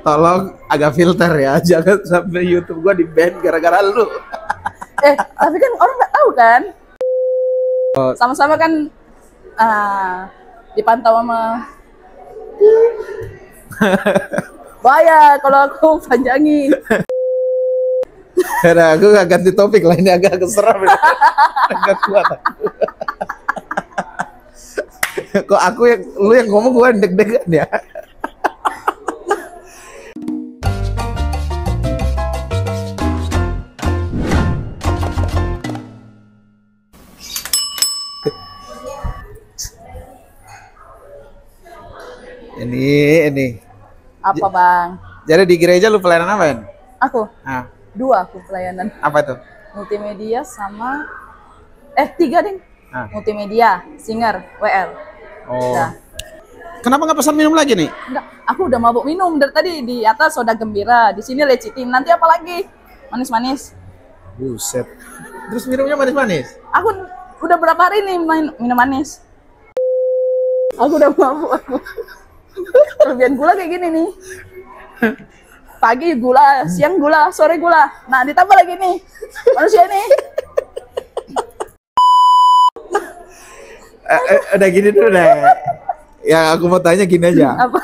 tolong agak filter ya, jangan sampai YouTube gua di ban gara-gara lu. Tapi kan orang nggak tahu kan. Sama-sama kan dipantau sama bahaya kalau aku panjangin. Karena aku gak ganti topik lah, ini agak seram. Agak kuat aku. Kok aku yang lu yang ngomong gua deg-degan ya. Ini. Apa bang? Jadi di gereja lu pelayanan apa ya? Aku? Ah. 2 aku pelayanan. Apa tuh? Multimedia sama 3 ding. Multimedia, singer, WL. Oh. Udah. Kenapa nggak pesan minum lagi nih? Enggak, aku udah mabuk minum dari tadi. Di atas soda gembira, di sini lecitin. Nanti apa lagi? Manis-manis. Buset. Terus minumnya manis-manis? Aku udah berapa hari nih minum manis. Aku udah mabuk aku. Kelebihan gula kayak gini nih. Pagi gula, siang gula, sore gula. Nah, ditambah lagi nih. Manusia ini. Udah gini dulu deh. Ya aku mau tanya gini aja. Apa?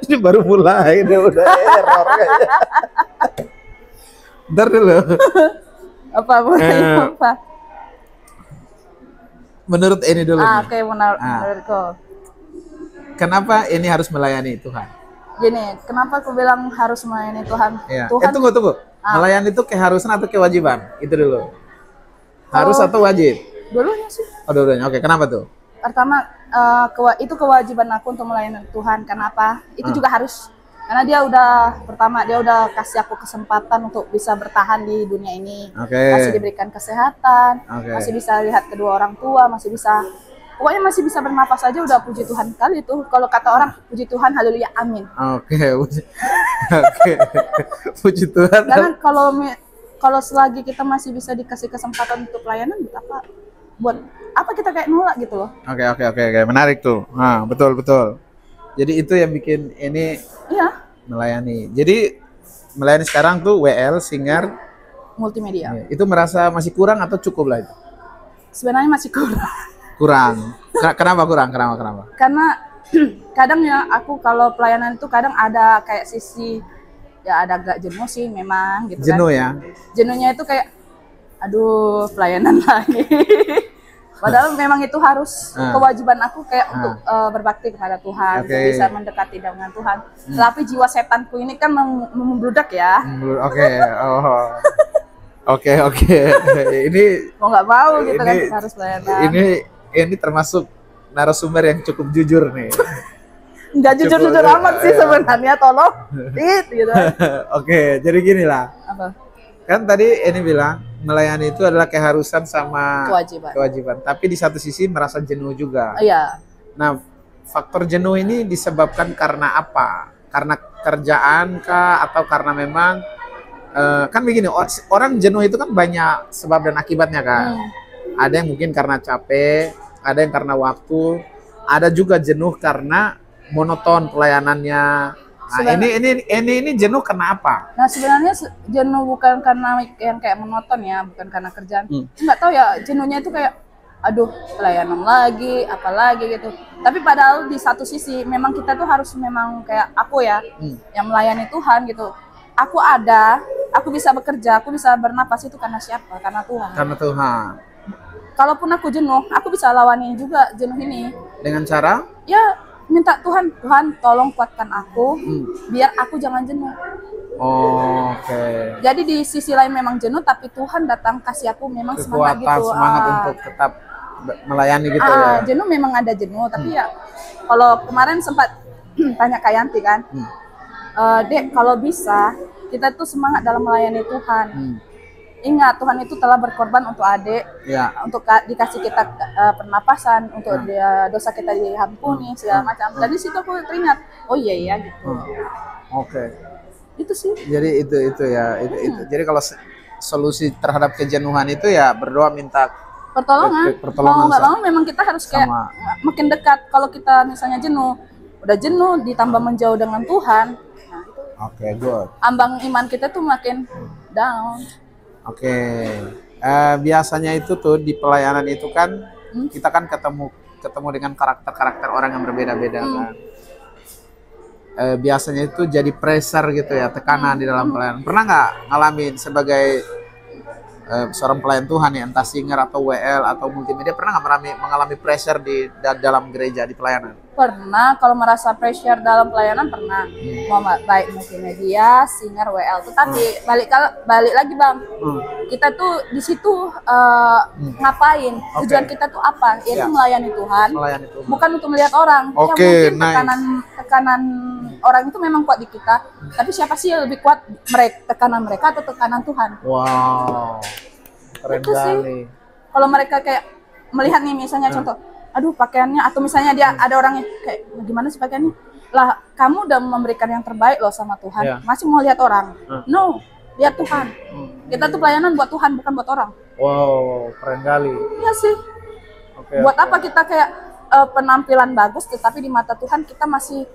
Ini baru mulai, udah error kayaknya. Ntar dulu. Apa? Menurut ini dulu. Oke, menurutku. Kenapa ini harus melayani Tuhan? Gini, kenapa aku bilang harus melayani Tuhan? Ya. Tuhan Tunggu. Melayani itu keharusan atau kewajiban? Itu dulu. Harus atau wajib? Dulunya sih. Oh, dulunya. Oke, kenapa tuh? Pertama, itu kewajiban aku untuk melayani Tuhan. Kenapa? Itu juga harus. Karena dia udah kasih aku kesempatan untuk bisa bertahan di dunia ini. Masih diberikan kesehatan, masih bisa lihat kedua orang tua, pokoknya masih bisa bernafas aja udah puji Tuhan kali itu. Kalau kata orang, puji Tuhan, haleluya, amin. Puji Tuhan. Karena kalau selagi kita masih bisa dikasih kesempatan untuk pelayanan, buat apa kita kayak nolak gitu loh. Oke, menarik tuh. Nah, betul. Jadi itu yang bikin ini melayani. Jadi melayani sekarang tuh WL, singer, multimedia. Itu merasa masih kurang atau cukup lah itu? Sebenarnya masih kurang. Kenapa kurang? Karena kadang ya aku kalau pelayanan itu kadang ada kayak sisi ya ada agak jenuh sih memang gitu. Jenuh ya? Jenuhnya itu kayak aduh pelayanan lagi. Padahal memang itu harus kewajiban aku kayak untuk berbakti kepada Tuhan, bisa mendekati dengan Tuhan. Tapi jiwa setanku ini kan membludak ya. Oke. Ini mau nggak mau gitu kan kita harus pelayanan. Ini termasuk narasumber yang cukup jujur nih. Nggak jujur-jujur amat sih sebenarnya, tolong. Gitu. Oke, jadi gini lah. Apa? Kan tadi ini bilang melayani itu adalah keharusan sama kewajiban. Tapi di satu sisi merasa jenuh juga. Iya. Nah, faktor jenuh ini disebabkan karena apa? Karena kerjaan kah atau karena memang kan begini, orang jenuh itu kan banyak sebab dan akibatnya kan. Ada yang mungkin karena capek, ada yang karena waktu, ada juga jenuh karena monoton pelayanannya. Nah, ini jenuh kenapa? Nah, sebenarnya jenuh bukan karena yang kayak monoton ya, bukan karena kerjaan. Nggak tahu ya, jenuhnya itu kayak aduh, pelayanan lagi, apalagi gitu. Tapi padahal di satu sisi memang kita tuh harus memang kayak aku ya, yang melayani Tuhan gitu. Aku bisa bekerja, aku bisa bernapas itu karena siapa? Karena Tuhan. Karena Tuhan. Kalaupun aku jenuh, aku bisa lawani juga jenuh ini. Dengan cara? Ya, minta Tuhan tolong kuatkan aku, biar aku jangan jenuh. Oke. Jadi di sisi lain memang jenuh, tapi Tuhan datang kasih aku memang kekuatan, semangat untuk tetap melayani gitu ya. Jenuh memang ada jenuh, tapi ya kalau kemarin sempat tanya Kak Yanti kan, Dek, kalau bisa kita tuh semangat dalam melayani Tuhan. Ingat, Tuhan itu telah berkorban untuk adik, untuk dikasih kita pernapasan, untuk dosa kita diampuni segala macam. Dan di situ aku teringat, oh iya gitu. Oke. Itu sih. Jadi itu ya. Jadi kalau solusi terhadap kejenuhan itu ya berdoa minta pertolongan. Mau nggak mau memang kita harus kayak makin dekat. Kalau kita misalnya udah jenuh ditambah menjauh dengan Tuhan, nah itu Oke, good. Ambang iman kita tuh makin down. Oke. Biasanya itu tuh di pelayanan itu kan kita kan ketemu dengan karakter-karakter orang yang berbeda-beda kan. Biasanya itu jadi pressure gitu ya, tekanan di dalam pelayanan. Pernah nggak ngalamin sebagai seorang pelayan Tuhan ya, entah singer atau WL atau multimedia, pernah nggak mengalami pressure di dalam gereja di pelayanan? Pernah, kalau merasa pressure dalam pelayanan pernah. Mau baik multimedia, singer, WL. Tetapi balik lagi Bang, kita tuh di situ ngapain? Tujuan kita tuh apa? Yaitu melayani Tuhan. Bukan untuk melihat orang. Ya mungkin tekanan orang itu memang kuat di kita. Tapi siapa sih yang lebih kuat? Tekanan mereka atau tekanan Tuhan? Wow, keren sekali. Kalau mereka kayak melihat nih misalnya contoh, aduh pakaiannya, atau misalnya dia ada orangnya kayak gimana sih pakaiannya, lah kamu udah memberikan yang terbaik loh sama Tuhan, masih mau lihat orang? No, lihat Tuhan. Kita tuh pelayanan buat Tuhan, bukan buat orang. Wow, keren kali. Iya sih. Buat apa kita kayak penampilan bagus tetapi di mata Tuhan kita masih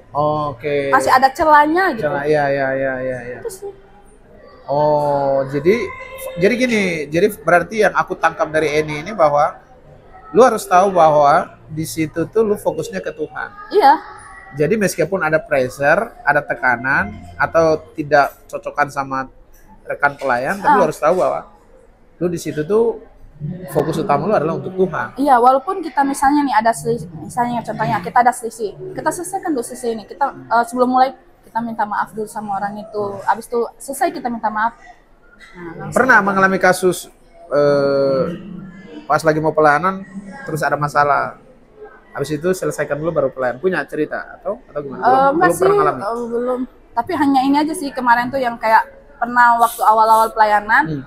masih ada celahnya gitu. Iya. Oh, jadi gini, jadi berarti yang aku tangkap dari Eni ini bahwa lu harus tahu bahwa di situ tuh lu fokusnya ke Tuhan. Iya. Jadi meskipun ada pressure, ada tekanan atau tidak cocokan sama rekan pelayan, tapi lu harus tahu bahwa lu di situ tuh fokus utama lu adalah untuk Tuhan. Iya, walaupun kita misalnya nih ada selisih, misalnya contohnya kita ada selisih, kita selesaikan dulu selisih ini. Kita sebelum mulai kita minta maaf dulu sama orang itu. Abis itu selesai kita minta maaf. Nah, pernah mengalami kasus pas lagi mau pelayanan terus ada masalah, habis itu selesaikan dulu baru pelayan? Punya cerita atau gimana? Belum pernah ngalami? Belum. Tapi hanya ini aja sih kemarin tuh yang kayak pernah waktu awal-awal pelayanan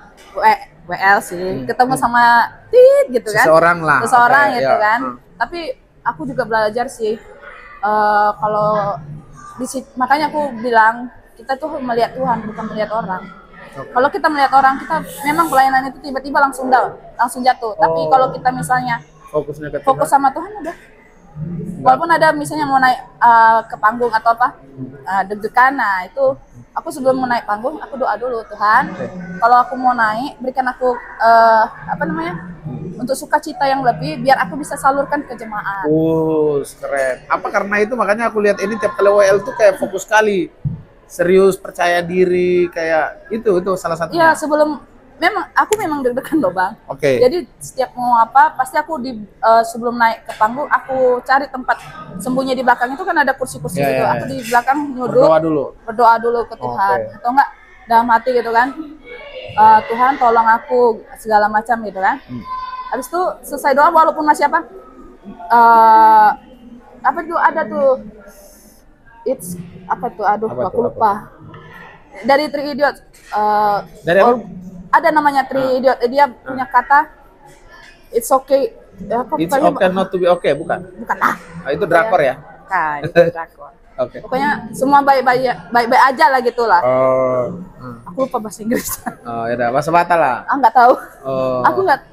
WL sih ketemu sama gitu kan. Seseorang gitu kan. Tapi aku juga belajar sih kalau makanya aku bilang kita tuh melihat Tuhan bukan melihat orang. Kalau kita melihat orang, kita memang pelayanan itu tiba-tiba langsung jatuh. Tapi kalau kita misalnya fokus sama Tuhan udah. Walaupun ada misalnya mau naik ke panggung atau apa, deg-degan, nah itu aku sebelum mau naik panggung, aku doa dulu, Tuhan, kalau aku mau naik, berikan aku untuk sukacita yang lebih, biar aku bisa salurkan ke jemaat. Keren. Apa karena itu makanya aku lihat ini tiap kali WL tuh kayak fokus sekali. Serius, percaya diri, kayak itu salah satunya. Iya, aku memang deg-degan loh Bang. Jadi setiap mau apa, pasti aku sebelum naik ke panggung, aku cari tempat sembunyi di belakang itu kan ada kursi-kursi gitu. Aku di belakang nyuduk, berdoa dulu ke Tuhan. Atau enggak dalam hati gitu kan, Tuhan tolong aku segala macam gitu kan. Habis itu selesai doa, walaupun masih apa tuh ada tuh. Aku lupa. Dari Three Idiots. Dari apa? Ada namanya Three Idiots. Dia punya kata it's okay. It's okay not to be okay, bukan? Bukan lah. Itu drakor ya? Bukan, itu drakor. Pokoknya semua baik-baik aja lah gitulah. Aku lupa bahasa Inggris. Ya udah, bahasa Batak lah. Nggak tahu.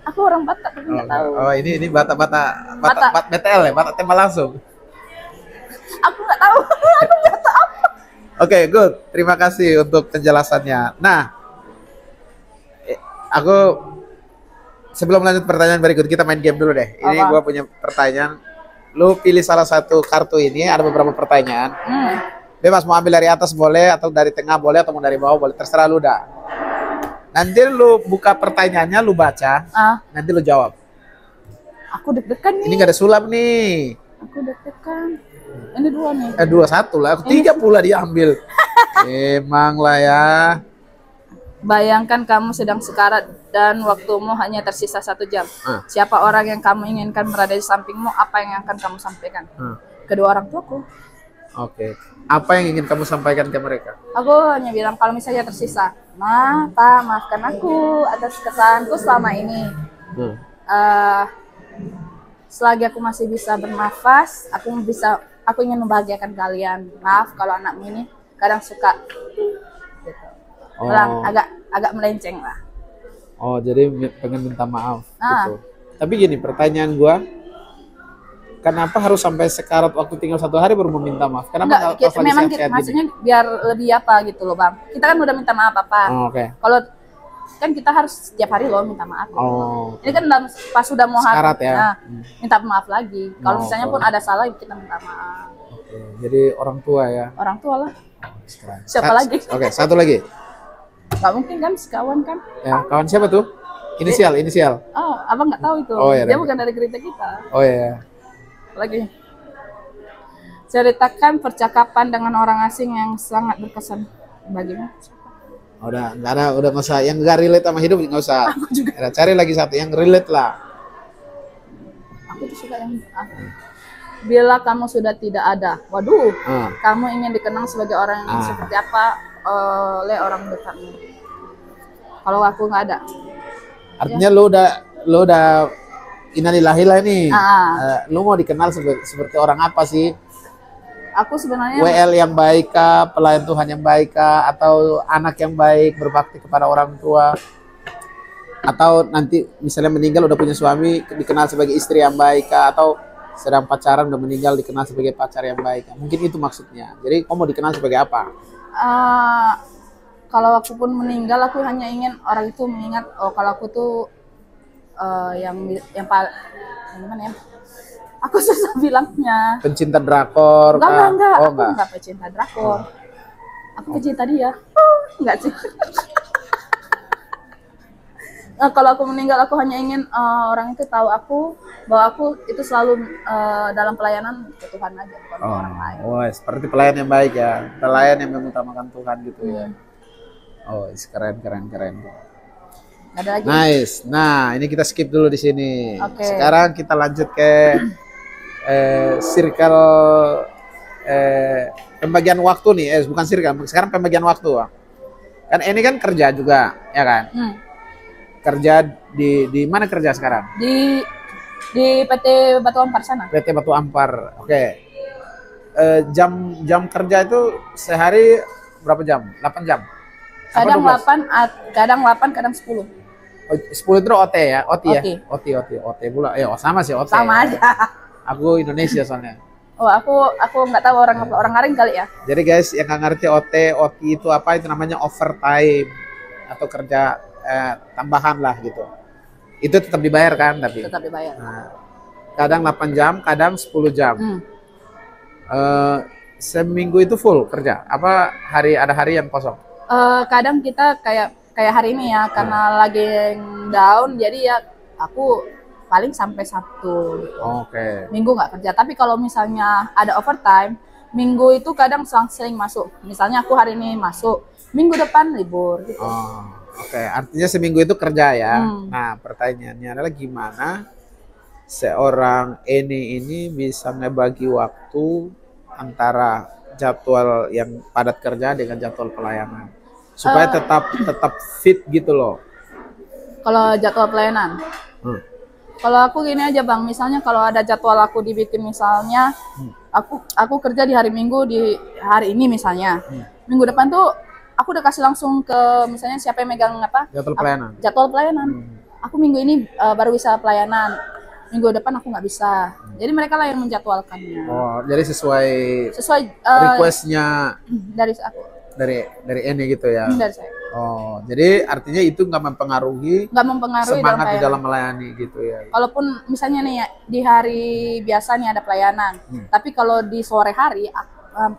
Aku orang Batak tapi nggak tahu. Ini Batak BTL ya, Batak tema langsung. Aku nggak tahu. Aku nggak tahu apa. Good. Terima kasih untuk penjelasannya. Nah, aku sebelum lanjut pertanyaan berikut, kita main game dulu deh. Ini gua punya pertanyaan. Lu pilih salah satu kartu ini, ada beberapa pertanyaan. Bebas mau ambil dari atas boleh, atau dari tengah boleh, atau mau dari bawah boleh, terserah lu dah. Nanti lu buka pertanyaannya, lu baca, nanti lu jawab. Aku deg-degan nih. Ini nggak ada sulap nih. Aku deg-degan. Ini 2 nih. 2-1 lah, aku 3 pula diambil. Emang lah ya. Bayangkan kamu sedang sekarat dan waktumu hanya tersisa 1 jam. Siapa orang yang kamu inginkan berada di sampingmu? Apa yang akan kamu sampaikan? Kedua orang tuaku. Apa yang ingin kamu sampaikan ke mereka? Aku hanya bilang kalau misalnya tersisa, Pak, maafkan aku atas kesalahanku selama ini. Selagi aku masih bisa bernafas, aku ingin membahagiakan kalian. Maaf kalau anakmu ini kadang suka gitu. Agak melenceng lah. Jadi pengen minta maaf gitu. Tapi gini, pertanyaan gua, Kenapa harus sampai sekarat waktu tinggal 1 hari baru meminta maaf? Kenapa Enggak, pas lagi memang sehat-sehat gini? maksudnya biar lebih apa gitu loh bang. Kita kan udah minta maaf apa. Oh, oke. Kalau kan kita harus setiap hari loh minta maaf. Gitu. Oh. Ini kan pas sudah mau Sekarat ya? nah, minta maaf lagi. Kalau Oh, misalnya oh. pun ada salah kita minta maaf. Oke, jadi orang tua ya. Orang tua lah. Keren. Siapa lagi? Oke, satu lagi. Gak mungkin kan sekawan kan? Ya, kawan siapa tuh? Inisial. Oh, abang nggak tahu itu. Oh, iya, Dia iya. bukan dari gereja kita. Oh ya. Lagi. Ceritakan percakapan dengan orang asing yang sangat berkesan bagimu. Udah nggak ada, udah nggak usah yang nggak relate sama hidup nggak usah. Aku juga. Ya, cari lagi satu yang relate lah. Aku tuh suka yang bila kamu sudah tidak ada, waduh, Ah. kamu ingin dikenang sebagai orang yang Ah. seperti apa oleh orang dekatmu. Kalau aku nggak ada, Artinya lu udah innalillahi lah nih. Ah. Lu mau dikenal seperti orang apa sih? aku sebenarnya WL yang baik kah, pelayan Tuhan yang baik kah, atau anak yang baik berbakti kepada orang tua, atau nanti misalnya meninggal udah punya suami dikenal sebagai istri yang baik kah, atau sedang pacaran udah meninggal dikenal sebagai pacar yang baik kah? Mungkin itu maksudnya. Jadi kamu mau dikenal sebagai apa? kalau aku pun meninggal, aku hanya ingin orang itu mengingat, oh kalau aku tuh yang gimana ya? Aku susah bilangnya. Pencinta drakor kah? Enggak, Oh, aku enggak pecinta drakor. Aku pecinta dia. Enggak sih. Nah, kalau aku meninggal, aku hanya ingin orang itu tahu aku bahwa aku itu selalu dalam pelayanan ke Tuhan aja, bukan ke orang lain. Oh, seperti pelayan yang baik ya, pelayan yang mengutamakan Tuhan gitu ya. Oh, keren. Nggak ada lagi. Nice. Nah, ini kita skip dulu di sini. Oke. Sekarang kita lanjut ke circle pembagian waktu nih. Bukan circle, sekarang pembagian waktu. Kan ini kan kerja juga, ya kan? Kerja di mana kerja sekarang? Di PT Batu Ampar sana. PT Batu Ampar. Oke. Jam kerja itu sehari berapa jam? 8 jam. Apa Kadang 12? 8, kadang 8, kadang 10. 10 itu OT ya? OT ya? OT. OT pula. Sama sih OT. Sama aja. Aku Indonesia soalnya. Oh, aku nggak tahu orang Ngaring kali ya. Jadi guys, yang nggak ngerti OT itu apa? Itu namanya overtime atau kerja tambahan lah gitu. Itu tetap dibayar kan? Tapi Tetap dibayar. nah, kadang 8 jam, kadang 10 jam. Seminggu itu full kerja? Apa ada hari yang kosong? Kadang kita kayak hari ini ya, karena lagi down, jadi ya aku paling sampai Sabtu gitu. Oke. Minggu nggak kerja. Tapi kalau misalnya ada overtime, Minggu itu kadang sering masuk. Misalnya aku hari ini masuk, Minggu depan libur gitu. Oke. Artinya seminggu itu kerja ya. Nah, pertanyaannya adalah gimana seorang Eni ini bisa ngebagi waktu antara jadwal yang padat kerja dengan jadwal pelayanan supaya tetap fit gitu loh. Kalau jadwal pelayanan, kalau aku gini aja bang, misalnya kalau ada jadwal aku dibikin, misalnya aku kerja di hari Minggu di hari ini misalnya, minggu depan tuh aku udah kasih langsung ke misalnya siapa yang megang apa? Jadwal pelayanan. Aku minggu ini baru bisa pelayanan, minggu depan aku nggak bisa. Jadi mereka lah yang menjadwalkannya. Oh, jadi sesuai requestnya dari aku. Dari Eni gitu ya. Dari saya. Oh, jadi artinya itu nggak mempengaruhi semangat di dalam melayani gitu ya. Kalaupun misalnya nih ya, di hari biasa nih ada pelayanan, tapi kalau di sore hari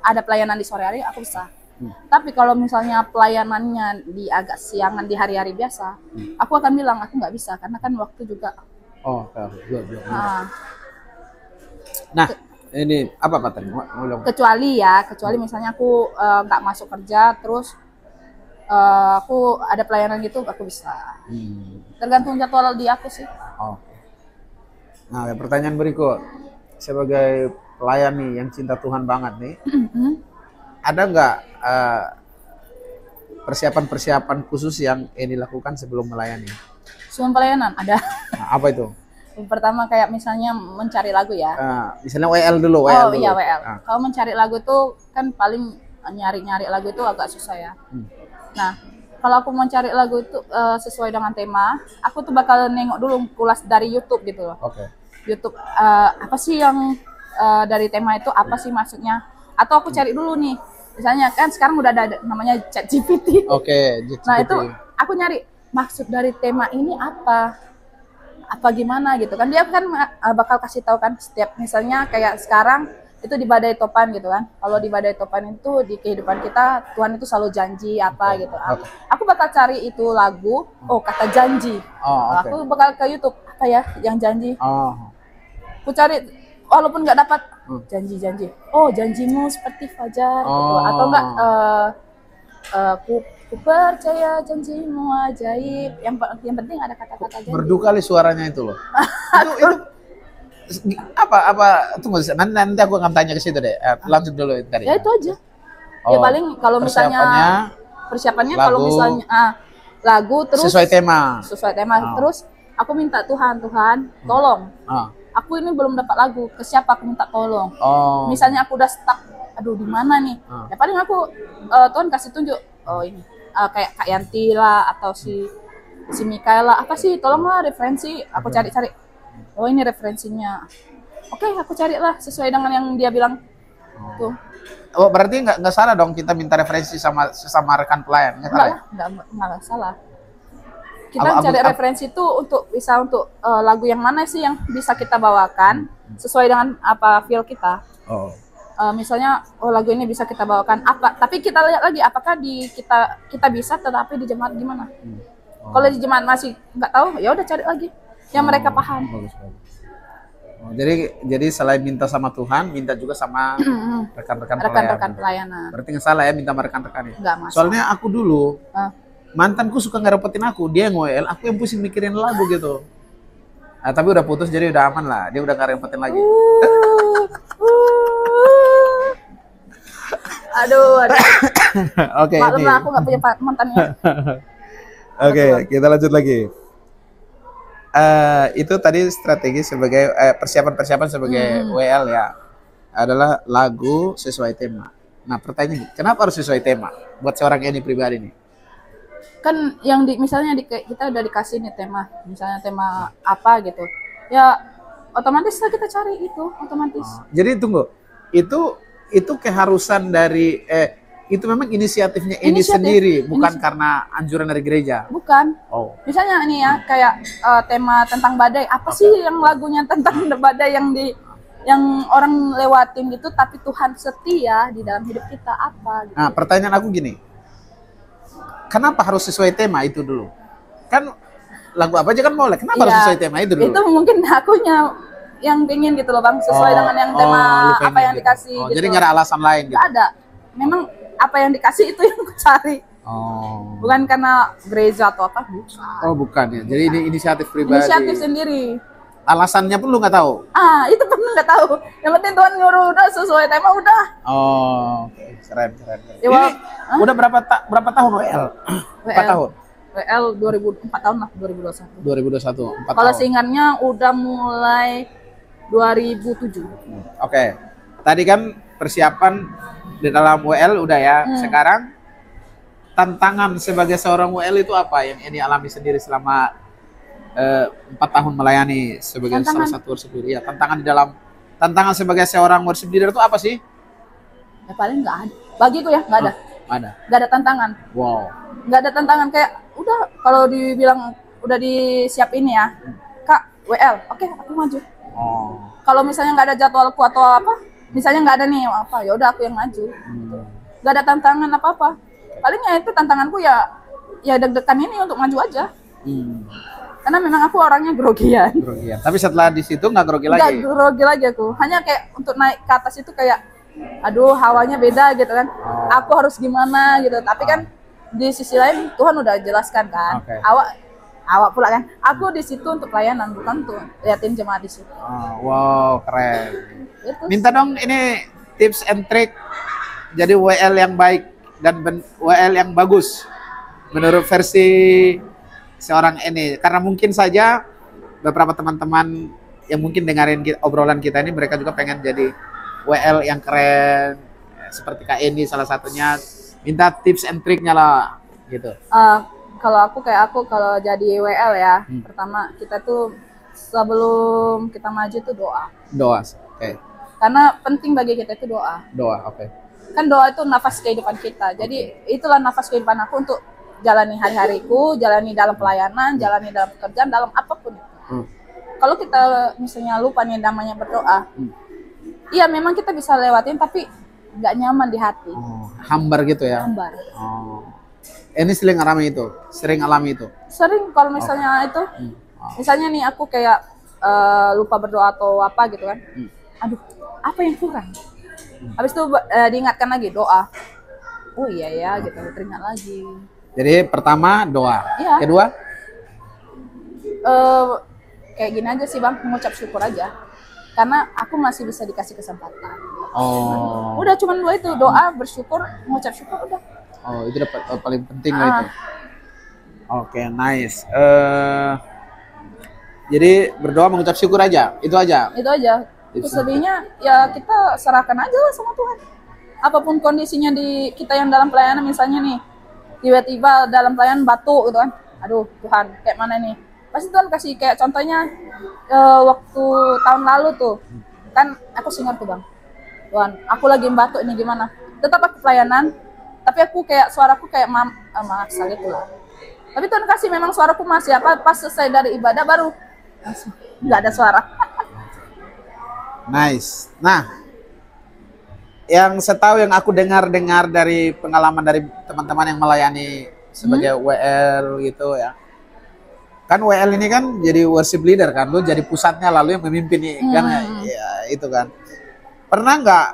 ada pelayanan di sore hari aku bisa. Tapi kalau misalnya pelayanannya di agak siangan di hari-hari biasa, aku akan bilang aku nggak bisa karena kan waktu juga. Oh, nah, ini apa tadi? Kecuali misalnya aku nggak masuk kerja, terus aku ada pelayanan gitu, aku bisa. Tergantung jadwal di aku sih. Nah, pertanyaan berikut, sebagai pelayan nih yang cinta Tuhan banget nih, ada nggak persiapan-persiapan khusus yang Eni lakukan sebelum melayani? Sebelum pelayanan ada. Nah, apa itu? Pertama kayak misalnya mencari lagu ya. Misalnya WL dulu. Iya WL. Kalau mencari lagu tuh kan paling nyari-nyari lagu itu agak susah ya. Nah, kalau aku mencari lagu itu sesuai dengan tema, aku tuh bakal nengok dulu kulas dari YouTube gitu loh. YouTube apa sih yang dari tema itu apa sih maksudnya, atau aku cari dulu nih, misalnya kan sekarang udah ada namanya ChatGPT. Oke, Nah itu aku nyari maksud dari tema ini apa gimana gitu kan, dia kan bakal kasih tahu kan setiap, misalnya kayak sekarang itu di Badai Topan gitu kan, kalau di Badai Topan itu di kehidupan kita Tuhan itu selalu janji apa gitu. Aku bakal cari itu lagu, kata janji. Aku bakal ke YouTube apa ya yang janji. Aku cari walaupun nggak dapat janji-janji. Oh, janjimu seperti fajar gitu, atau enggak ku percaya janjimu ajaib. Yang penting ada kata-kata janji. Merdu kali suaranya itu loh. itu apa tunggu, nanti aku akan tanya ke situ deh. Lanjut dulu tadi. Ya itu aja. Ya paling kalau misalnya persiapannya kalau misalnya lagu terus sesuai tema. Terus aku minta Tuhan tolong. Aku ini belum dapat lagu, ke siapa aku minta tolong. Misalnya aku udah stuck, aduh di mana nih? Ya paling aku Tuhan kasih tunjuk. Oh ini kayak Kak Yanti lah atau si Mikaela, apa sih, tolonglah referensi. Aku cari. Oh ini referensinya. Oke, aku carilah sesuai dengan yang dia bilang. Tuh. Oh berarti nggak salah dong kita minta referensi sama rekan pelayan? Nggak salah. Kita cari referensi itu untuk lagu yang mana sih yang bisa kita bawakan sesuai dengan apa feel kita. Misalnya lagu ini bisa kita bawakan apa, tapi kita lihat lagi apakah di kita bisa, tetapi di jemaat gimana. Kalau di jemaat masih nggak tahu, ya udah cari lagi yang mereka paham. Bagus. Jadi selain minta sama Tuhan, minta juga sama rekan-rekan pelayanan. Berarti nggak salah ya minta sama rekan-rekan ya. Soalnya aku dulu mantanku suka ngerepotin aku, dia yang WL, aku yang pusing mikirin lagu gitu. Tapi udah putus jadi udah aman lah, dia udah nggak repotin lagi. Aduh. Oke. Maklum lah aku nggak punya mantannya. Oke, kita lanjut lagi. Itu tadi strategi sebagai persiapan sebagai WL ya, adalah lagu sesuai tema. Nah pertanyaannya, kenapa harus sesuai tema buat seorang Eni pribadi nih? Kan yang misalnya kita udah dikasih nih tema, misalnya tema apa gitu, ya otomatis lah kita cari itu otomatis. Jadi tunggu, itu keharusan dari itu memang inisiatifnya Eni sendiri, bukan karena anjuran dari gereja. Bukan. Misalnya ini ya kayak tema tentang badai. Apa sih yang lagunya tentang badai yang orang lewatin gitu, tapi Tuhan setia di dalam hidup kita apa? Gitu. Nah, pertanyaan aku gini, kenapa harus sesuai tema itu dulu? Kan lagu apa aja kan boleh. Kenapa harus sesuai tema itu dulu? Itu mungkin akunya yang pengen gitu loh bang, sesuai dengan yang tema apa yang dikasih. Gitu. Jadi nggak ada alasan lain gitu? Nggak ada. Memang apa yang dikasih itu yang aku cari. Bukan karena gereja atau apa, bukan. Bukan ya. Jadi ini inisiatif pribadi. Inisiatif sendiri. Alasannya pun lu nggak tahu? Itu pun nggak tahu. Yang penting Tuhan nyuruh udah sesuai tema udah. Keren. Ya, ini udah berapa tahun WL? 4 tahun. WL 4 tahun lah, 2021. 4 Kalau tahun. seingatnya udah mulai 2007. Oke. Tadi kan persiapan di dalam WL udah ya. Sekarang tantangan sebagai seorang WL itu apa yang ini alami sendiri selama 4 tahun melayani sebagai salah satu worship leader? Ya, tantangan sebagai seorang worship leader itu apa sih? Ya paling nggak ada. Bagiku ya nggak ada. Nggak ada tantangan. Wow. Nggak ada tantangan, kayak udah kalau dibilang udah disiapin ya, Kak WL, oke, aku maju. Kalau misalnya nggak ada jadwalku atau apa, misalnya nggak ada nih apa, ya udah aku yang maju. Nggak ada tantangan apa-apa. Palingnya itu tantanganku ya deg-degan ini untuk maju aja. Karena memang aku orangnya grogian. Tapi setelah di situ nggak grogi lagi? Nggak grogi lagi aku. Hanya kayak untuk naik ke atas itu kayak, aduh hawanya beda gitu kan. Aku harus gimana gitu. Tapi kan di sisi lain Tuhan udah jelaskan kan. Awak pula kan. Aku di situ untuk pelayanan, bukan untuk liatin jemaat di situ. Wow, keren. Itu. Minta dong ini tips and trick jadi WL yang baik dan WL yang bagus menurut versi seorang Eni. Karena mungkin saja beberapa teman-teman yang mungkin dengerin obrolan kita ini, mereka juga pengen jadi WL yang keren seperti Kak Eni salah satunya. Minta tips and triknya lah gitu. Kalau aku kalau jadi WL ya, pertama kita tuh sebelum kita maju itu doa. Doa. Oke. Karena penting bagi kita itu doa. Doa. Oke. Kan doa itu nafas kehidupan kita. Jadi itulah nafas kehidupan aku untuk jalani hari-hariku, jalani dalam pelayanan, jalani dalam pekerjaan, dalam apapun itu. Kalau kita misalnya lupa nih namanya berdoa, iya memang kita bisa lewatin tapi nggak nyaman di hati. Hambar gitu ya? Hambar. Ini sering alami itu? Sering kalau misalnya itu, misalnya nih aku kayak lupa berdoa atau apa gitu kan. Aduh, apa yang kurang? Habis itu diingatkan lagi doa. Oh iya ya, gitu teringat lagi. Jadi pertama doa, Iya. Kedua? Kayak gini aja sih bang, mengucap syukur aja. Karena aku masih bisa dikasih kesempatan. Udah cuman dua itu, doa, bersyukur, mengucap syukur udah. Itu dapat paling penting lah itu. Oke, nice. Jadi berdoa, mengucap syukur aja, itu aja. Itu aja. Terus lebihnya ya kita serahkan aja lah sama Tuhan. Apapun kondisinya di kita yang dalam pelayanan, misalnya nih tiba-tiba dalam pelayanan batuk gitu kan. Aduh Tuhan, kayak mana nih? Pasti Tuhan kasih kayak contohnya waktu tahun lalu tuh kan aku singer tuh bang. Tuhan, aku lagi batuk ini gimana? Tetap aku pelayanan, tapi aku kayak suaraku kayak maksa gitu lah. Tapi Tuhan kasih memang suaraku masih apa? Pas selesai dari ibadah baru nggak ada suara. Nice. Nah, yang setahu yang aku dengar dari pengalaman dari teman-teman yang melayani sebagai WL gitu ya. Kan WL ini kan jadi worship leader kan, lu jadi pusatnya lalu yang memimpin nih kan ya, itu kan. Pernah nggak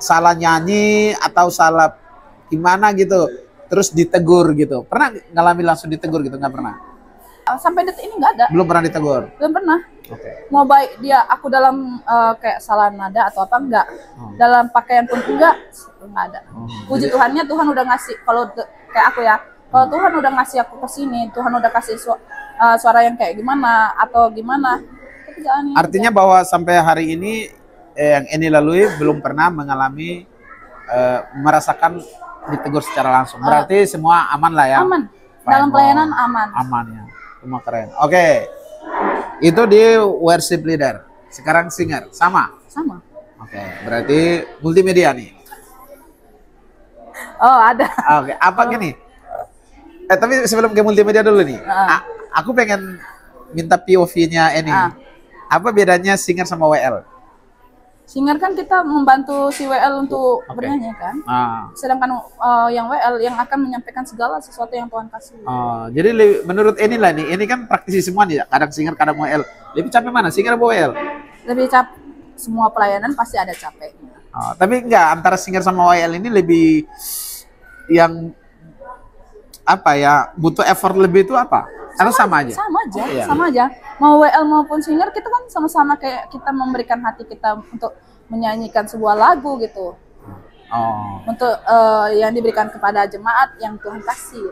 salah nyanyi atau salah gimana gitu, terus ditegur gitu? Pernah ngalamin langsung ditegur gitu? Nggak pernah? Sampai detik ini nggak ada. Belum pernah ditegur? Belum pernah. Oke. Mau baik dia aku dalam kayak salah nada atau apa enggak. Dalam pakaian pun enggak ada. Puji Tuhannya Tuhan udah ngasih kalau kayak aku ya. Kalau Tuhan udah ngasih aku ke sini, Tuhan udah kasih suara yang kayak gimana atau gimana. Artinya bahwa sampai hari ini yang ini lalui belum pernah mengalami merasakan ditegur secara langsung. Berarti semua aman lah ya. Aman. Dalam pelayanan aman. Aman ya. Semua keren. Oke. Itu di worship leader. Sekarang singer. Sama? Sama. Oke. Berarti multimedia nih. Oh, ada. Oke. Apa gini? Tapi sebelum ke multimedia dulu nih. Aku pengen minta POV-nya ini. Apa bedanya singer sama WL? Singer kan kita membantu si WL untuk bernyanyi kan. Sedangkan yang WL yang akan menyampaikan segala sesuatu yang Tuhan kasih. Jadi menurut inilah nih, ini kan praktisi semua nih, kadang singer, kadang WL. Lebih capek mana, singer atau WL? Lebih capek. Semua pelayanan pasti ada capeknya. Tapi enggak, antara singer sama WL ini lebih yang apa ya, butuh effort lebih itu apa? Atau sama aja? Sama aja, sama aja. Mau WL maupun singer kita kan sama-sama kayak kita memberikan hati kita untuk menyanyikan sebuah lagu gitu. Untuk yang diberikan kepada jemaat yang Tuhan kasih.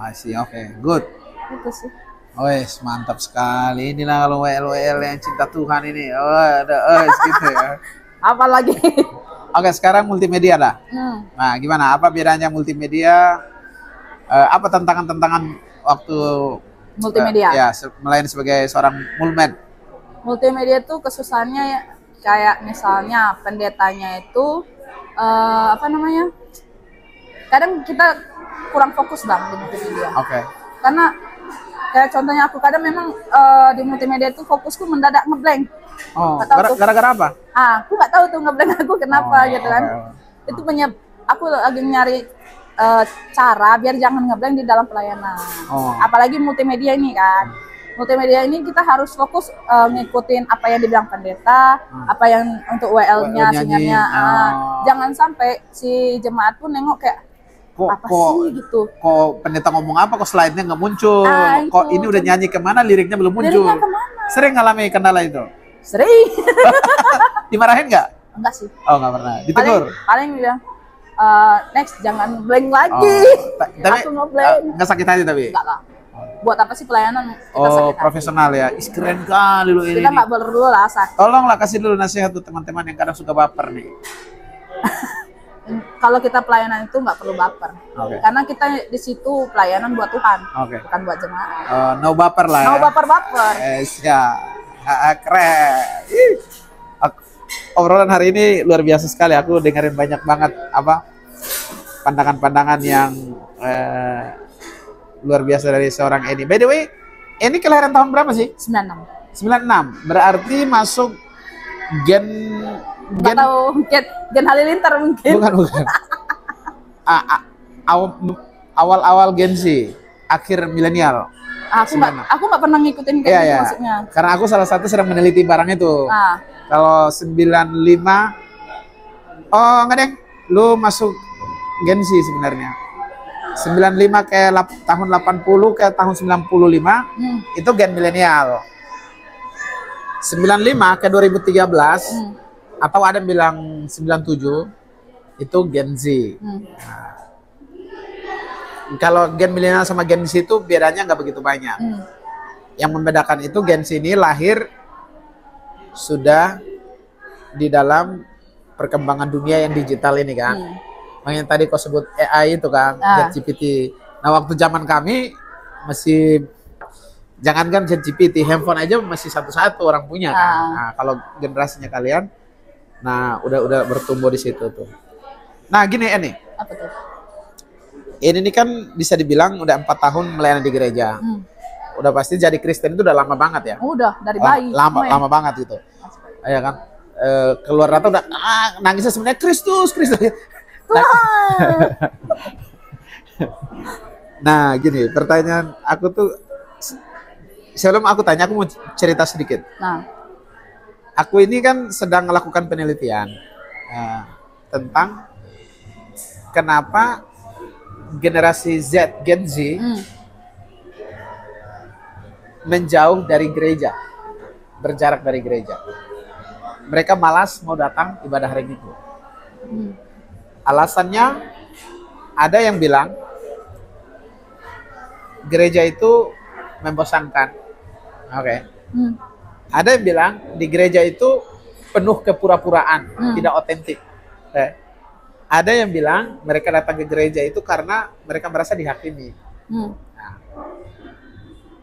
I see. Oke, good. Itu sih. Wes, mantap sekali. Inilah kalau WL yang cinta Tuhan ini. Gitu ya. Apalagi. Oke, sekarang multimedia dah. Nah, gimana? Apa bedanya multimedia? Apa tantangan-tantangan waktu multimedia? Ya, melayani sebagai seorang mulmen. Multimedia itu kesusahannya ya, kayak misalnya pendetanya itu apa namanya? Kadang kita kurang fokus bang di multimedia. Karena kayak contohnya aku kadang memang di multimedia itu fokusku mendadak ngeblank. Gara-gara apa? Aku nggak tahu tuh ngeblank aku kenapa gitu kan. Itu aku lagi nyari cara biar jangan ngeblank di dalam pelayanan. Apalagi multimedia ini kan. Multimedia ini kita harus fokus ngikutin apa yang dibilang pendeta, apa yang untuk WL-nya, singernya. Jangan sampai si jemaat pun nengok kayak apa sih gitu. Kok pendeta ngomong apa, kok slide-nya nggak muncul. Kok ini udah nyanyi kemana, liriknya belum muncul. Sering ngalami kendala itu? Sering. Dimarahin nggak? Enggak sih. Nggak pernah. Ditegur? Paling bilang, next jangan blank lagi. Tapi aku ngeblank. Nggak sakit hati tapi? Enggak lah. Buat apa sih pelayanan kita sakit hati? Profesional ya. Keren kali lu ini. Kita nggak perlu lah sakit. Tolonglah kasih dulu nasihat tuh teman-teman yang kadang suka baper nih. Kalau kita pelayanan itu nggak perlu baper, karena kita di situ pelayanan buat Tuhan, bukan buat jemaat. No baper lah ya. No baper-baper. Ya, keren. Obrolan hari ini luar biasa sekali. Aku dengerin banyak banget pandangan-pandangan yang luar biasa dari seorang Eni. By the way, Eni kelahiran tahun berapa sih? 96. 96. Berarti masuk gen Halilintar mungkin. Bukan. Awal-awal Gen Z, akhir milenial. Aku nggak pernah ngikutin kayak gitu maksudnya. Karena aku salah satu sedang meneliti barang itu. Kalau 95, oh enggak deh, lu masuk Gen Z sebenarnya. 95 kayak tahun 80 ke tahun 95, itu gen milenial. 95 ke 2013, atau ada yang bilang 97, itu Gen Z. Nah, kalau gen milenial sama Gen Z itu bedanya nggak begitu banyak. Yang membedakan itu Gen Z ini lahir sudah di dalam perkembangan dunia yang digital ini kan. Yang tadi kau sebut AI itu kan, ChatGPT. Nah, waktu zaman kami masih jangankan ChatGPT, handphone aja masih satu-satu orang punya kan. Nah, kalau generasinya kalian, nah udah bertumbuh di situ tuh. Nah, gini Eni. Apa tuh? Ini kan bisa dibilang udah 4 tahun melayani di gereja. Udah pasti jadi Kristen itu udah lama banget ya. Udah dari bayi. Lama banget gitu. Ya kan. Keluar rata udah nangisnya sebenarnya Kristus. Nah, gini, pertanyaan aku tuh, sebelum aku tanya, aku mau cerita sedikit. Aku ini kan sedang melakukan penelitian tentang kenapa generasi Z, Gen Z menjauh dari gereja, berjarak dari gereja. Mereka malas mau datang ibadah hari Minggu. Alasannya, ada yang bilang gereja itu membosankan. Ada yang bilang di gereja itu penuh kepura-puraan, tidak otentik. Ada yang bilang mereka datang ke gereja itu karena mereka merasa dihakimi. Nah,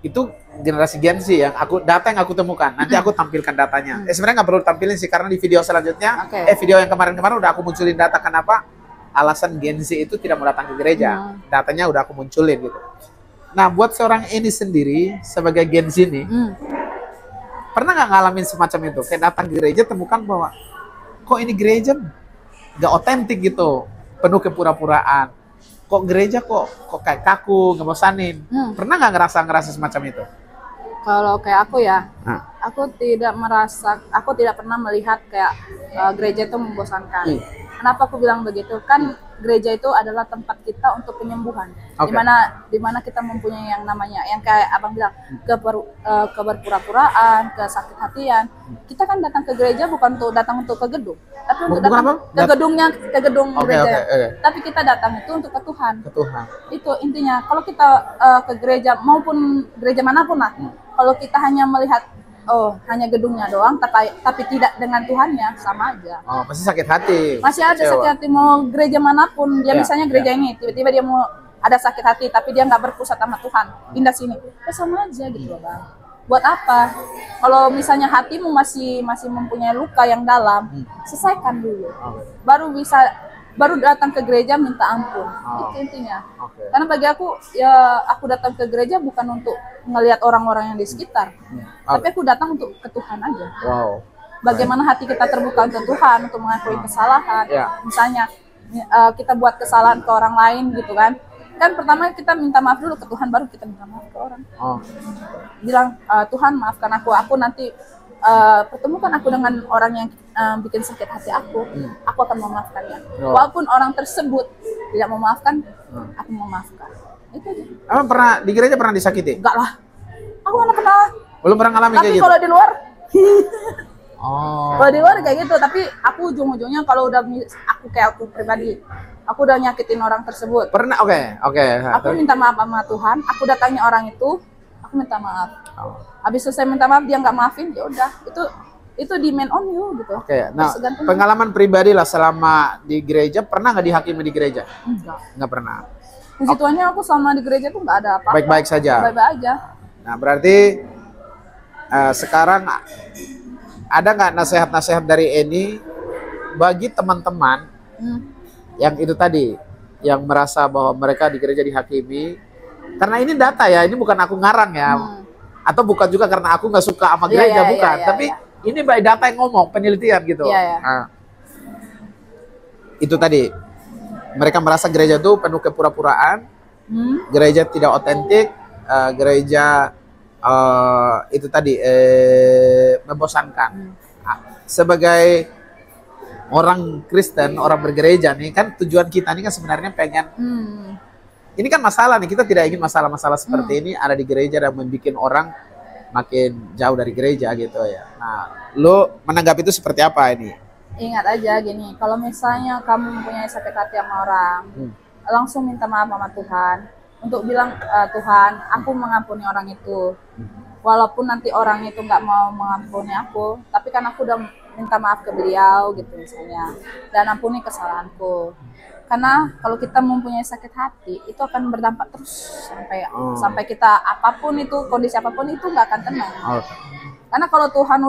itu generasi Gen Z yang data yang aku temukan. Nanti aku tampilkan datanya. Sebenarnya nggak perlu tampilin sih, karena di video selanjutnya, video yang kemarin-kemarin udah aku munculin data kenapa alasan Gen Z itu tidak mau datang ke gereja. Datanya udah aku munculin gitu. Nah, buat seorang ini sendiri sebagai Gen Z nih, pernah nggak ngalamin semacam itu? Kayak datang ke gereja temukan bahwa kok ini gereja gak otentik gitu, penuh kepura-puraan. Kok gereja kok kayak kaku, ngebosanin. Pernah nggak ngerasa semacam itu? Kalau kayak aku ya, aku tidak pernah melihat kayak gereja itu membosankan. Kenapa aku bilang begitu? Kan gereja itu adalah tempat kita untuk penyembuhan. Dimana kita mempunyai yang namanya, yang kayak abang bilang, keberpura-puraan, kesakit hatian. Kita kan datang ke gereja bukan untuk datang untuk ke gedung, tapi untuk datang ke gedung gereja. Tapi kita datang itu untuk ke Tuhan. Itu intinya. Kalau kita ke gereja maupun gereja manapun lah, kalau kita hanya melihat hanya gedungnya doang, tapi tidak dengan Tuhannya, sama aja. Pasti sakit hati. Masih ada sakit hati. Mau gereja manapun, dia misalnya gereja ini, tiba-tiba dia mau ada sakit hati, tapi dia nggak berpusat sama Tuhan, pindah sini, ya sama aja gitu loh bang. Buat apa? Kalau misalnya hatimu masih mempunyai luka yang dalam, selesaikan dulu. Baru datang ke gereja minta ampun. Itu intinya. Karena bagi aku, ya aku datang ke gereja bukan untuk ngelihat orang-orang yang di sekitar, tapi aku datang untuk ke Tuhan aja. Bagaimana hati kita terbuka untuk Tuhan, untuk mengakui kesalahan. Misalnya kita buat kesalahan ke orang lain gitu kan. Kan pertama kita minta maaf dulu ke Tuhan, baru kita minta maaf ke orang. Bilang, Tuhan maafkan aku nanti pertemukan aku dengan orang yang bikin sakit hati aku akan memaafkannya. Walaupun orang tersebut tidak memaafkan, aku memaafkan. Itu aja. Emang pernah di gereja pernah disakiti? Enggak lah. Aku nggak pernah. Belum pernah ngalamin kayak gitu? Tapi kalau di luar, kalau di luar kayak gitu. Tapi aku ujung-ujungnya kalau udah aku pribadi, aku udah nyakitin orang tersebut. Pernah? Oke. Aku minta maaf sama Tuhan. Aku datangi orang itu, aku minta maaf. Habis selesai minta maaf dia nggak maafin, ya udah itu itu di main on you gitu. Oke, nah Tergantung. pengalaman pribadi lah selama di gereja, pernah nggak dihakimi di gereja? Enggak. Nggak pernah. Puji Tuhannya aku sama di gereja tuh nggak ada apa-apa. Baik-baik saja. Baik-baik aja. Nah berarti sekarang ada nggak nasihat-nasihat dari Eni bagi teman-teman yang itu tadi, yang merasa bahwa mereka di gereja dihakimi? Karena ini data ya, ini bukan aku ngarang ya, atau bukan juga karena aku nggak suka sama gereja, bukan. Tapi ini by data yang ngomong, penelitian gitu. Nah, itu tadi, mereka merasa gereja itu penuh kepura-puraan, gereja tidak otentik, gereja itu tadi membosankan. Sebagai orang Kristen, orang bergereja nih, kan tujuan kita ini kan sebenarnya pengen, ini kan masalah nih, kita tidak ingin masalah-masalah seperti ini ada di gereja dan membuat orang makin jauh dari gereja gitu ya. Nah, lo menanggapi itu seperti apa ini? Ingat aja gini, kalau misalnya kamu mempunyai sakit hati sama orang, langsung minta maaf sama Tuhan. Untuk bilang, Tuhan, aku mengampuni orang itu. Walaupun nanti orang itu nggak mau mengampuni aku, tapi kan aku udah minta maaf ke beliau gitu misalnya. Dan ampuni kesalahanku. Karena kalau kita mempunyai sakit hati, itu akan berdampak terus sampai kita apapun itu, kondisi apapun itu nggak akan tenang. Karena kalau Tuhan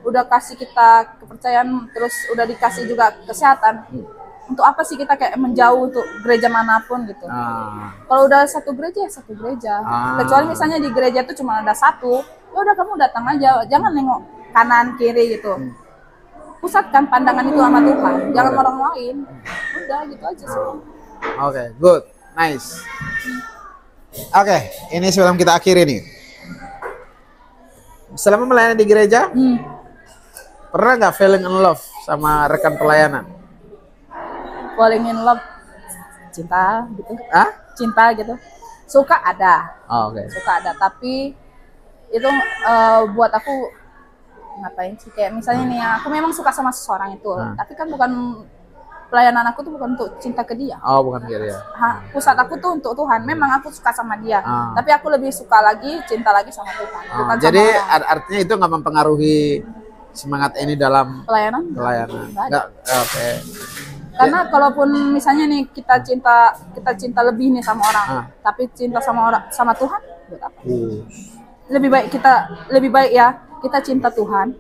udah kasih kita kepercayaan, terus udah dikasih juga kesehatan, untuk apa sih kita kayak menjauh untuk gereja manapun gitu? Kalau udah satu gereja ya satu gereja. Kecuali misalnya di gereja itu cuma ada satu, ya udah kamu datang aja, jangan nengok kanan kiri gitu. Pusatkan pandangan itu sama Tuhan, jangan orang lain. Udah gitu aja sih. Oke, good, nice. Oke, ini sebelum kita akhiri nih. Selama melayani di gereja, pernah nggak falling in love sama rekan pelayanan? Falling in love, cinta gitu. Cinta gitu. Suka ada. Suka ada, tapi itu buat aku ngapain sih, kayak misalnya nih aku memang suka sama seseorang itu, tapi kan bukan, pelayanan aku tuh bukan untuk cinta ke dia. Bukan gitu ya. Pusat aku tuh untuk Tuhan. Memang aku suka sama dia, tapi aku lebih suka lagi, cinta lagi sama Tuhan. Bukan jadi sama artinya itu nggak mempengaruhi semangat ini dalam pelayanan. Nggak. Oke. Karena kalaupun misalnya nih kita cinta lebih nih sama orang, tapi cinta sama Tuhan, buat apa? Lebih baik ya kita cinta Tuhan,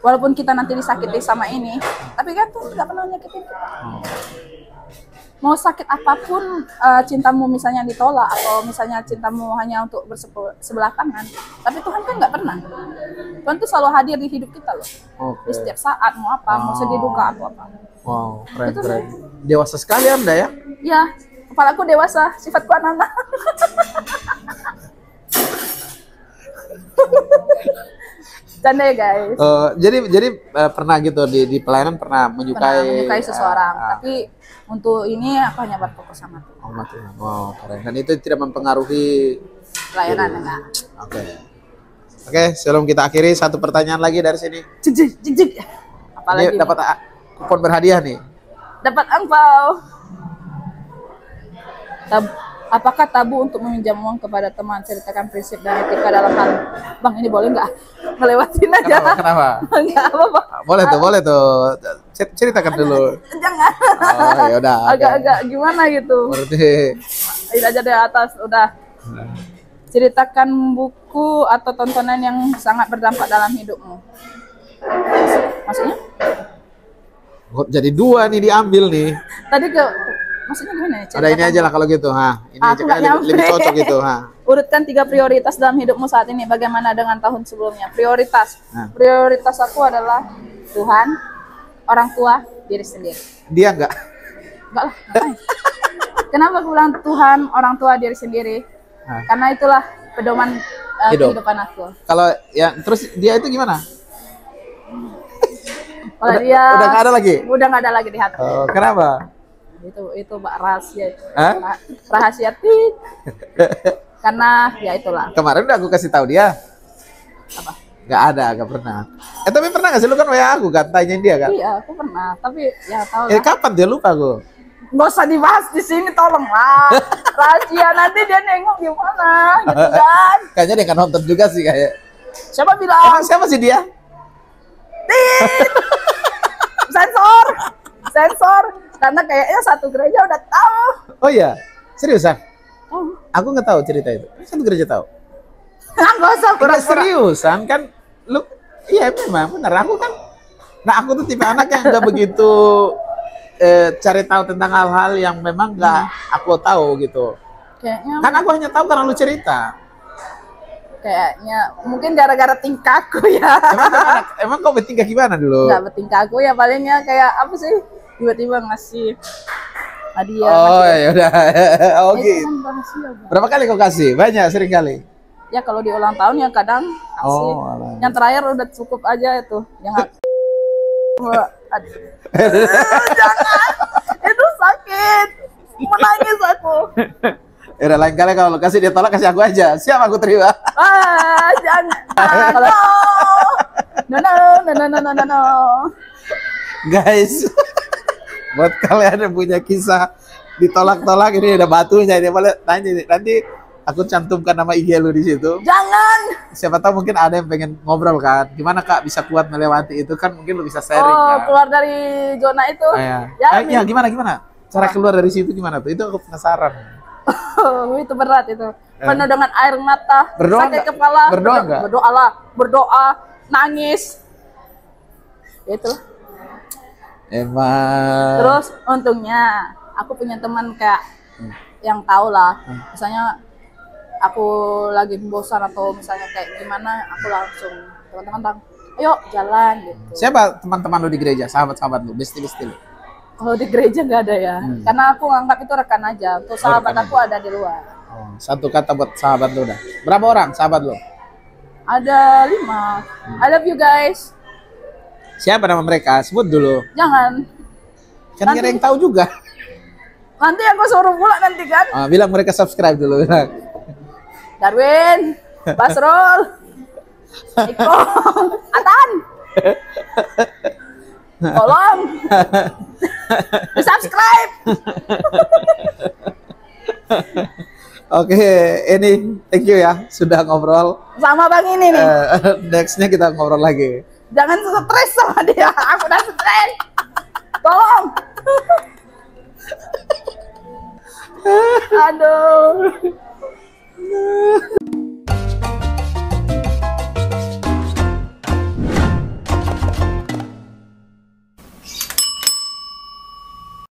walaupun kita nanti disakiti sama ini, tapi kan Tuhan nggak pernah nyakitin kita. Mau sakit apapun, cintamu misalnya ditolak, atau misalnya cintamu hanya untuk bersebelah tangan, tapi Tuhan kan nggak pernah. Tuhan tuh selalu hadir di hidup kita loh. Di setiap saat, mau apa, mau sedih duka atau apa. Wow, keren. Dewasa sekali Anda ya? Iya, kepalaku dewasa, sifatku anak-anak. Canda ya guys. Jadi pernah gitu di pelayanan pernah menyukai seseorang, tapi untuk ini aku hanya berfokus sama Tuhan. Wow, keren. Dan itu tidak mempengaruhi pelayanan enggak. Oke, sebelum kita akhiri, satu pertanyaan lagi dari sini. Jik. Apalagi? Ini dapat kupon berhadiah nih. Dapat angpau. Apakah tabu untuk meminjam uang kepada teman? Ceritakan prinsip dan etika dalam hal. Bang, ini boleh nggak? Ngelewatin aja. Kenapa? Nggak apa-apa. Boleh tuh. Ceritakan dulu. Jangan. Ya udah. Agak gimana gitu. Berarti. Ini aja dari atas udah. Ceritakan buku atau tontonan yang sangat berdampak dalam hidupmu. Maksudnya? Jadi dua nih diambil nih. Tadi maksudnya gimana ya? Ada ini aja lah kalau gitu, Ini lebih cocok gitu, Urutkan 3 prioritas dalam hidupmu saat ini. Bagaimana dengan tahun sebelumnya? Prioritas. Prioritas aku adalah Tuhan, orang tua, diri sendiri. Dia enggak lah. Kenapa aku bilang Tuhan, orang tua, diri sendiri? Karena itulah pedoman kehidupan aku. Kalau ya terus dia itu gimana? Kalau dia udah nggak ada lagi? Udah nggak ada lagi di hati. Kenapa? Itu rahasia. Rahasia karena ya itulah. Kemarin udah aku kasih tahu dia. Apa? Nggak pernah. Tapi pernah nggak sih lu kan WA aku kan tanyain dia kan? Iya, aku pernah. Tapi ya tahu lah. Kapan dia lupa aku? Nggak usah dibahas di sini, tolonglah. Rahasia, nanti dia nengok gimana gitu kan. Kayaknya dia nggak nonton juga sih kayak. Siapa bilang? Emang siapa sih dia? Tit! Sensor, sensor. Karena kayaknya satu gereja udah tahu. Oh iya, seriusan? Oh, Aku nggak tahu cerita itu. Satu gereja tahu. nggak usah Tidak pura-pura. seriusan kan? Lu, iya memang benar. Aku kan, nah aku tuh tipe anak yang nggak begitu cari tahu tentang hal-hal yang memang nggak aku tahu gitu. Kayaknya, Kan aku hanya tahu karena lu cerita. kayaknya mungkin gara-gara tingkahku ya. Emang kau bertingkah gimana dulu? Nggak bertingkahku ya palingnya kayak apa sih? Tiba-tiba ngasih hadiah. Oh ngasih- ya udah. Oh Itu gitu. kan rahasia, Bang. Berapa kali kau kasih? Banyak, sering kali. Ya kalau di ulang tahun ya kadang kasih. Oh, alah. Yang terakhir udah cukup aja itu. Yang aduh. Jangan. Itu sakit. Menangis aku. Ya udah, lain kali kalau lu kasih dia tolak, kasih aku aja. Siap, aku terima. Ah, jangan. Kalau no no no no no no no no. Guys, buat kalian yang punya kisah ditolak-tolak, ini ada batunya, ini boleh tanya nih. Nanti aku cantumkan nama IG lu di situ. Jangan. Siapa tahu mungkin ada yang pengen ngobrol kan. Gimana Kak bisa kuat melewati itu kan, mungkin lu bisa sharing Oh, kan. keluar dari zona itu. Ya, Ya, ya gimana? Cara keluar dari situ gimana tuh? Itu aku penasaran. itu berat itu. Penuh dengan air mata, Berdoa sakit nggak? kepala. Berdoa nggak? Berdoa, nangis. Itu. Emang. Terus untungnya aku punya teman kayak yang tahu lah. Misalnya aku lagi bosan atau misalnya kayak gimana, aku langsung teman-teman bang, ayo jalan gitu. Siapa teman-teman lu di gereja? Sahabat-sahabat lu, bestie-bestie lu? Kalau di gereja nggak ada ya, karena aku nganggap itu rekan aja. Untuk sahabat rekan aku ada di luar. Oh, satu kata buat sahabat lu dah. Berapa orang sahabat lu? Ada 5. I love you guys. Siapa nama mereka? Sebut dulu. Jangan. Kan nggak ada yang tahu juga. Nanti aku suruh pula nanti kan. Bilang mereka subscribe dulu. Bilang. Darwin, Basrul, Iko, Atan. Tolong. Subscribe. Oke, ini thank you ya sudah ngobrol. Sama Bang ini nih. Nextnya kita ngobrol lagi. Jangan stres sama dia. Aku udah stres. Tolong. Aduh.